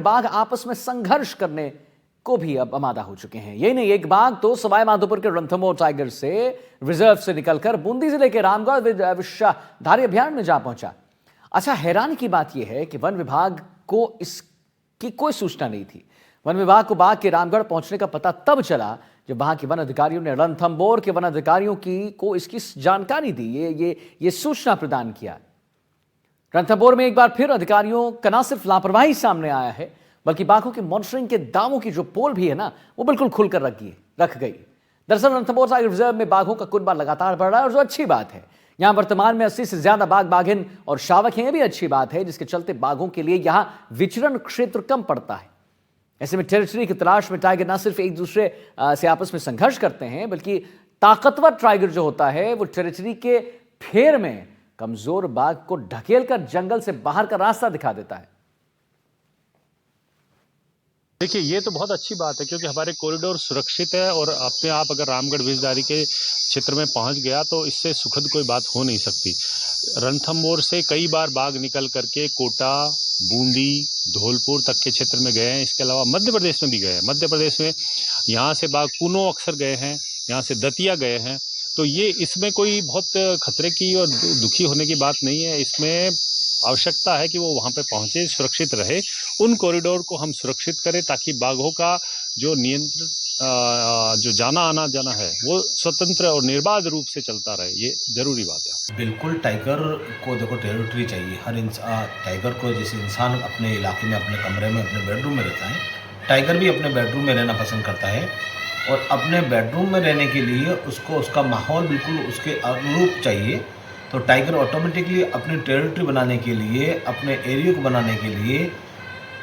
बाघ आपस में संघर्ष करने को भी अब आमादा हो चुके हैं। यही नहीं, एक बाघ तो सवाई माधोपुर के रणथंभौर टाइगर से रिजर्व से निकलकर बूंदी जिले के रामगढ़ विषधारी अभ्यारण्य में जा पहुंचा। अच्छा, हैरानी की बात यह है कि वन विभाग को इसकी कोई सूचना नहीं थी। वन विभाग को बाघ के रामगढ़ पहुंचने का पता तब चला जब वहां के वन अधिकारियों ने रणथंभौर के वन अधिकारियों को इसकी जानकारी दी, ये सूचना प्रदान किया। रणथंभौर में एक बार फिर अधिकारियों का न सिर्फ लापरवाही सामने आया है, बल्कि बाघों के मॉनिटरिंग के दावों की जो पोल भी है ना, वो बिल्कुल खुलकर रख गई। दरअसल रणथंभौर टाइगर रिजर्व में बाघों का कुनबा लगातार बढ़ रहा है और जो अच्छी बात है। यहां वर्तमान में 80 से ज्यादा बाघ, बाघिन और शावक हैं, ये भी अच्छी बात है, जिसके चलते बाघों के लिए यहां विचरण क्षेत्र कम पड़ता है। ऐसे में टेरिटरी की तलाश में टाइगर न सिर्फ एक दूसरे से आपस में संघर्ष करते हैं, बल्कि ताकतवर टाइगर जो होता है वो टेरिटरी के फेर में कमजोर बाघ को ढकेलकर जंगल से बाहर का रास्ता दिखा देता है। देखिए, ये तो बहुत अच्छी बात है क्योंकि हमारे कॉरिडोर सुरक्षित है और अपने आप अगर रामगढ़ विषधारी के क्षेत्र में पहुंच गया तो इससे सुखद कोई बात हो नहीं सकती। रणथंभौर से कई बार बाघ निकल करके कोटा, बूंदी, धौलपुर तक के क्षेत्र में गए हैं। इसके अलावा मध्य प्रदेश में भी गए हैं। मध्य प्रदेश में यहाँ से बाघ कुनो अक्सर गए हैं, यहाँ से दतिया गए हैं। तो ये इसमें कोई बहुत खतरे की और दुखी होने की बात नहीं है। इसमें आवश्यकता है कि वो वहाँ पे पहुँचे, सुरक्षित रहे। उन कॉरिडोर को हम सुरक्षित करें ताकि बाघों का जो नियंत्रण जो जाना है वो स्वतंत्र और निर्बाध रूप से चलता रहे। ये जरूरी बात है। बिल्कुल, टाइगर को देखो टेरिटरी चाहिए। हर टाइगर को जैसे इंसान अपने इलाके में, अपने कमरे में, अपने बेडरूम में रहता है, टाइगर भी अपने बेडरूम में रहना पसंद करता है। और अपने बेडरूम में रहने के लिए उसको उसका माहौल बिल्कुल उसके अनुरूप चाहिए। तो टाइगर ऑटोमेटिकली अपनी टेरिटरी बनाने के लिए, अपने एरिया को बनाने के लिए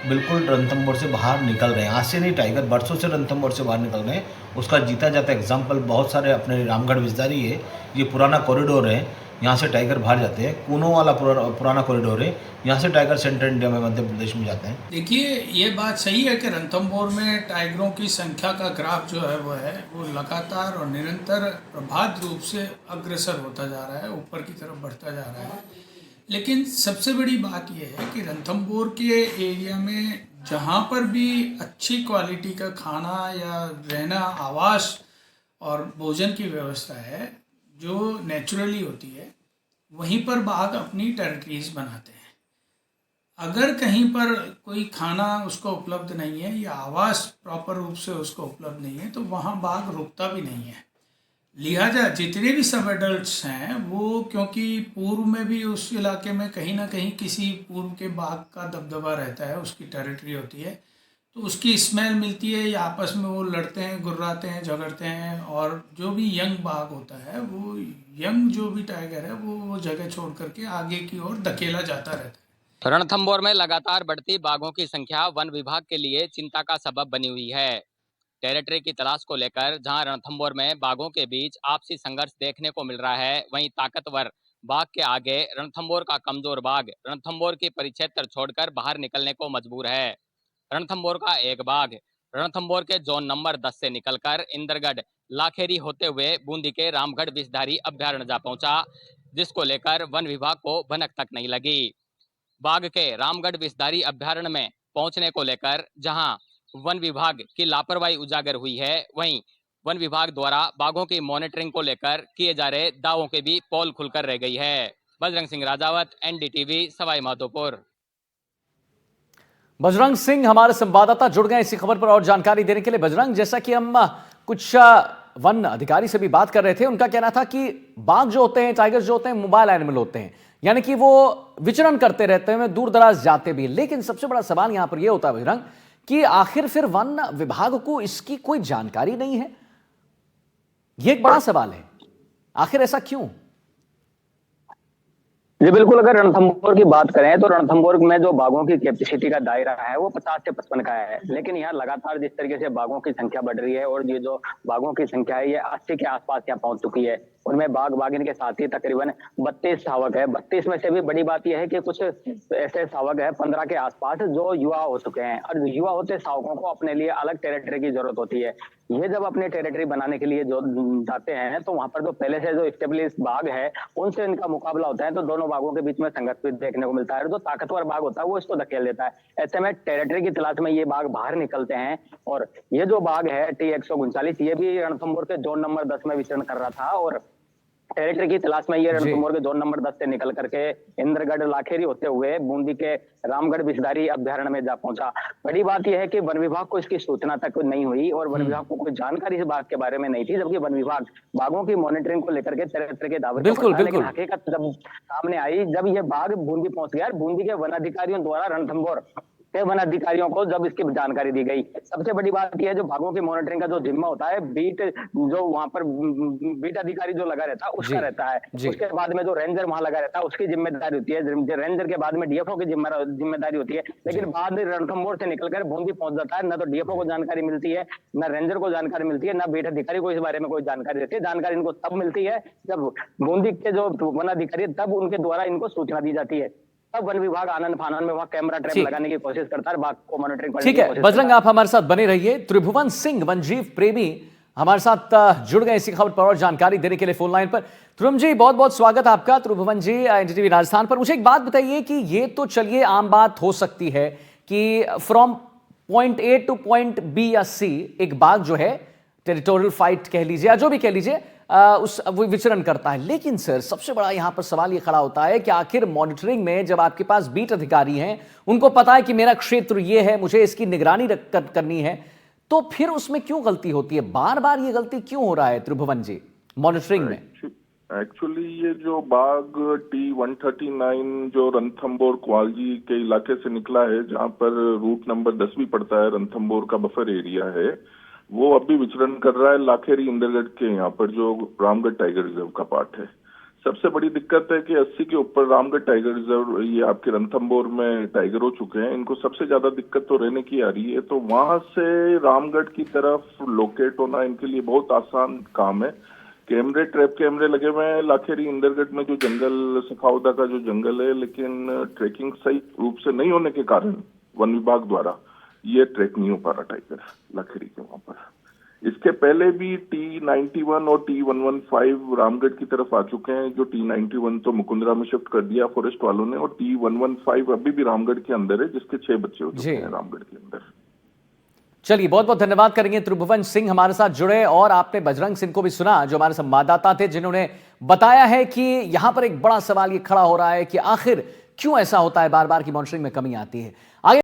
बिल्कुल रणथंभौर से बाहर निकल रहे हैं। आज से नहीं, टाइगर बरसों से रणथंभौर से बाहर निकल रहे हैं। उसका जीता जाता एग्जाम्पल बहुत सारे अपने रामगढ़ विषधारी है। ये पुराना कॉरिडोर है, यहाँ से टाइगर बाहर जाते हैं। कूनो वाला पुराना कॉरिडोर है, यहाँ से टाइगर सेंट्रल इंडिया में, मध्य प्रदेश में जाते हैं। देखिए, ये बात सही है कि रणथंभौर में टाइगरों की संख्या का ग्राफ जो है वो लगातार और निरंतर प्रभात रूप से अग्रसर होता जा रहा है, ऊपर की तरफ बढ़ता जा रहा है। लेकिन सबसे बड़ी बात यह है कि रणथंभौर के एरिया में जहाँ पर भी अच्छी क्वालिटी का खाना या रहना, आवास और भोजन की व्यवस्था है जो नेचुरली होती है, वहीं पर बाघ अपनी टेरिटरीज बनाते हैं। अगर कहीं पर कोई खाना उसको उपलब्ध नहीं है या आवास प्रॉपर रूप से उसको उपलब्ध नहीं है, तो वहाँ बाघ रुकता भी नहीं है। लिहाजा जितने भी सब एडल्ट्स हैं वो, क्योंकि पूर्व में भी उस इलाके में कहीं ना कहीं किसी पूर्व के बाघ का दबदबा रहता है, उसकी टेरिटरी होती है, तो उसकी स्मेल मिलती है या आपस में वो लड़ते हैं, गुर्राते हैं, झगड़ते हैं। और जो भी यंग बाघ होता है, वो यंग जो भी टाइगर है वो जगह छोड़ करके आगे की ओर धकेला जाता रहता है। रणथंभौर में लगातार बढ़ती बाघों की संख्या वन विभाग के लिए चिंता का सबब बनी हुई है। टेरिटरी की तलाश को लेकर जहां रणथंभौर में बाघों के बीच आपसी संघर्ष देखने को मिल रहा है, वहीं ताकतवर बाघ के आगे रणथंभौर का कमजोर बाघ रणथंभौर की परिक्षेत्र छोड़कर बाहर निकलने को मजबूर है। रणथंभौर का एक बाघ रणथंभौर के जोन नंबर 10 से निकलकर इंदरगढ़ लाखेरी होते हुए बूंदी के रामगढ़ विषधारी अभ्यारण्य जा पहुंचा, जिसको लेकर वन विभाग को भनक तक नहीं लगी। बाघ के रामगढ़ विषधारी अभ्यारण्य में पहुंचने को लेकर जहां वन विभाग की लापरवाही उजागर हुई है, वहीं वन विभाग द्वारा बाघों की मॉनिटरिंग को लेकर किए जा रहे दावों के भी पोल खुलकर रह गई है। बजरंग सिंह राजावत, एनडीटीवी, सवाई माधोपुर। बजरंग सिंह हमारे संवाददाता जुड़ गए इसी खबर पर और जानकारी देने के लिए। बजरंग, जैसा कि हम कुछ वन अधिकारी से भी बात कर रहे थे, उनका कहना था कि बाघ जो होते हैं, टाइगर जो होते हैं, मोबाइल एनिमल होते हैं, यानी कि वो विचरण करते रहते हैं, दूर दराज जाते भी। लेकिन सबसे बड़ा सवाल यहां पर यह होता है बजरंग कि आखिर फिर वन विभाग को इसकी कोई जानकारी नहीं है। यह एक बड़ा सवाल है, आखिर ऐसा क्यों? जी बिल्कुल, अगर रणथंभौर की बात करें तो रणथंभौर में जो बाघों की कैपेसिटी का दायरा है वो 50 से 55 का है। लेकिन यहाँ लगातार जिस तरीके से बाघों की संख्या बढ़ रही है और ये जो बाघों की संख्या है ये 80 के आसपास यहाँ पहुंच चुकी है। उनमें बाघ बाघिन के साथ ही तकरीबन 32 शावक है। 32 में से भी बड़ी बात यह है कि कुछ ऐसे शावक है 15 के आसपास जो युवा हो चुके हैं, और युवा होते शावकों को अपने लिए अलग टेरिटरी की जरूरत होती है। ये जब अपने टेरिटरी बनाने के लिए जो जाते हैं तो वहां पर जो पहले से जो स्टेब्लिश बाघ है उनसे इनका मुकाबला होता है, तो दोनों बाघों के बीच में संघर्ष भी देखने को मिलता है। जो ताकतवर बाघ होता है वो इसको धकेल देता है। ऐसे में टेरिटरी की तलाश में ये बाघ बाहर निकलते हैं, और ये जो बाघ है T139 ये भी रणथंभौर के जोन नंबर 10 में विचरण कर रहा था, और टेरिटरी की तलाश में ये रणथंभौर के जोन नंबर 10 से निकल करके इंद्रगढ़ लाखेरी होते हुए बूंदी के रामगढ़ बिस्दारी अभ्यारण्य में जा पहुंचा। बड़ी बात यह है कि वन विभाग को इसकी सूचना तक नहीं हुई और वन विभाग को कोई जानकारी इस बाघ के बारे में नहीं थी, जबकि वन विभाग बाघों की मॉनिटरिंग को लेकर के तरह तरह के दावे बिल्कुल, लेकिन बिल्कुल। हकीकत जब सामने आई, जब ये बाघ बूंदी पहुंच गया, बूंदी के वन अधिकारियों द्वारा रणथंभौर के वन अधिकारियों को जब इसकी जानकारी दी गई। सबसे बड़ी बात यह है जो बाघों की मॉनिटरिंग का जो जिम्मा होता है बीट, जो वहां पर बीट अधिकारी जो लगा रहता है उसका रहता है। उसके बाद में जो रेंजर वहां लगा रहता है उसकी जिम्मेदारी होती है। रेंजर के बाद में डीएफओ की जिम्मेदारी होती है। लेकिन बाद में रणथंभौर से निकलकर बूंदी पहुंच जाता है, न तो डीएफओ को जानकारी मिलती है, न रेंजर को जानकारी मिलती है, न बीट अधिकारी को इस बारे में कोई जानकारी देती है। जानकारी इनको तब मिलती है जब बूंदी के जो वन अधिकारी तब उनके द्वारा इनको सूचना दी जाती है। तब वन विभाग आनंद फानन में वहां कैमरा ट्रैप लगाने की कोशिश करता है, बाघ को मॉनिटरिंग करने ठीक की है कोशिश बजरंग, करता है। आप हमारे साथ बने रहिए। त्रिभुवन सिंह वनजीव प्रेमी हमारे साथ जुड़ गए इसी खबर पर और जानकारी देने के लिए फोन लाइन पर। त्रिभुवन जी बहुत बहुत स्वागत आपका। त्रिभुवन जी एनडीटीवी राजस्थान पर। मुझे एक बात बताइए कि ये तो चलिए आम बात हो सकती है कि from point A to point B या सी एक बाघ जो है टेरिटोरियल फाइट कह लीजिए या जो भी कह लीजिए वो विचरण करता है, लेकिन सर सबसे बड़ा यहां पर सवाल ये खड़ा होता है कि आखिर मॉनिटरिंग में जब आपके पास बीट अधिकारी हैं, उनको पता है कि मेरा क्षेत्र ये है, मुझे इसकी निगरानी करनी है, तो फिर उसमें क्यों गलती होती है? बार बार ये गलती क्यों हो रहा है त्रिभुवन जी मॉनिटरिंग में? एक्चुअली ये जो बाघ T139 जो रणथंभौर क्वालजी के इलाके से निकला है, जहां पर रूट नंबर 10 भी पड़ता है, रणथंभौर का बफर एरिया है, वो अभी विचरण कर रहा है लाखेरी इंद्रगढ़ के यहाँ पर जो रामगढ़ टाइगर रिजर्व का पार्ट है। सबसे बड़ी दिक्कत है कि 80 के ऊपर रामगढ़ टाइगर रिजर्व ये आपके रणथंभौर में टाइगर हो चुके हैं। इनको सबसे ज्यादा दिक्कत तो रहने की आ रही है, तो वहां से रामगढ़ की तरफ लोकेट होना इनके लिए बहुत आसान काम है। कैमरे, ट्रैप कैमरे लगे हुए हैं लाखेरी इंद्रगढ़ में जो जंगल सखाउदा का जो जंगल है, लेकिन ट्रैकिंग सही रूप से नहीं होने के कारण वन विभाग द्वारा ये ट्रैक नहीं हो पा रहा टाइगर लाखेरी के वहां पर। इसके पहले भी T91 और T115 रामगढ़ की तरफ आ चुके हैं। जो T91 तो मुकुंदरा में शिफ्ट कर दिया फॉरेस्ट वालों ने, और T115 अभी भी रामगढ़ के अंदर है, जिसके 6 बच्चे हो चुके हैं रामगढ़ के अंदर। चलिए बहुत बहुत धन्यवाद करेंगे। त्रिभुवन सिंह हमारे साथ जुड़े और आपने बजरंग सिंह को भी सुना जो हमारे संवाददाता थे, जिन्होंने बताया है कि यहां पर एक बड़ा सवाल ये खड़ा हो रहा है कि आखिर क्यों ऐसा होता है, बार बार की मॉनिटरिंग में कमी आती है।